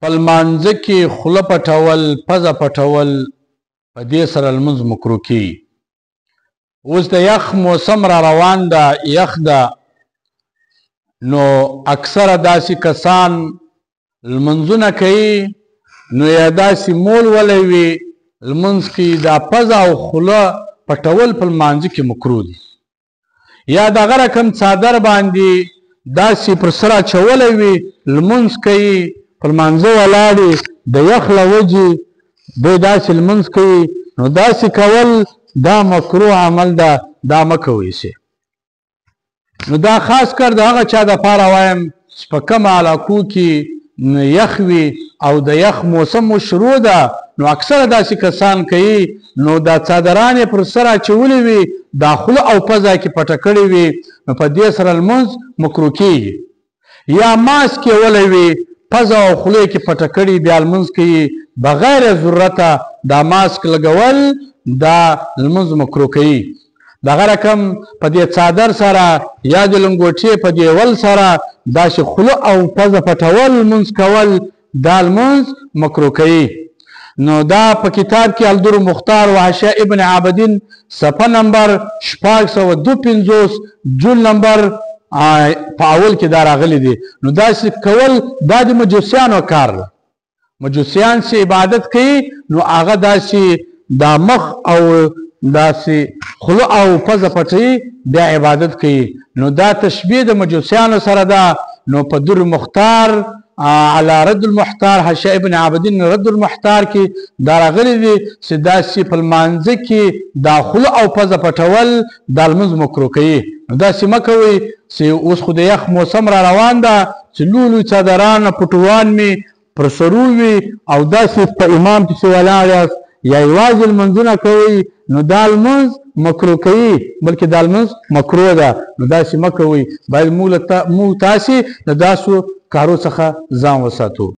په لمانځه کې خوله پټول پزه پټول په دې سره لمونځ مکروه کیږي. اوس د یخ موسم را روان ده، یخ ده، نو اکثره داسې کسان لمونځونه کوي نو یا داسې مول ولی وي لمونځ کې دا پزه او خوله پټول په لمانځه کې مکروه دي، یا دغه رقم څادر باندې داسې پر سر اچولی وي لمونځ کوي په لمانځه ولاړ د یخ له وجې دوی داسې لمونځ کوي، نو داسې کول دا مکروه عمل ده، دا مه کوئ شي. نو دا خاص کر د هغه چا دپاره وایم چې په کومه علاقو کې یخ وي او د یخ موسم مو شروع ده، نو اکثره داسې کسان کوي نو دا څادران یې پر سر اچولې وي، دا خوله او پزه کې پټه کړې وي، نو په دې سره لمونځ مکروه کیږي. یا ماسک یې ولی وي پزه او خوله کې پټه کړي بیا لمونځ کوي بغیر ضرورته، دا ماسک لګول دا لمونځ مکروه کوي. دغه رقم په دې څادر سره یا د لنګوټې په دیول سره داسې خوله او پزه پټول لمونځ کول دا لمونځ مکروه کوي. نو دا په کتاب کې الدر مختار و حاشیه ابن عابدین صفحه نمبر 652 جون نمبر په اول کې دا راغلی دی. نو داسې کول دا د مجوسیانو کار ده، مجوسیان چې عبادت کوي نو هغه داسې دا مخ او داسې خوله او پزه پټوي بیا عبادت کوي، نو دا تشبیه د مجوسیانو سره ده. نو په در مختار علی رد المحتار حاشیه ابن عابدین رد المحتار کې دا راغلی دی چې داسې په لمانځه کې دا خوله او پزه پټول دا لمونځ مکروه کوي. نو داسې مه کوئ چې اوس خو د یخ موسم را روان ده چې لوی لوی څادران پټوان مې پر سرو وي او داسې په امام پسې ولاړ یاست یا یوازې لمونځونه کوئ، نو دا لمونځ مکروه کوي، بلکې دا لمونځ مکروه ده. نو داسې مه کوئ، باید موږ تاسې د داسو کارو څخه ځان وساتو.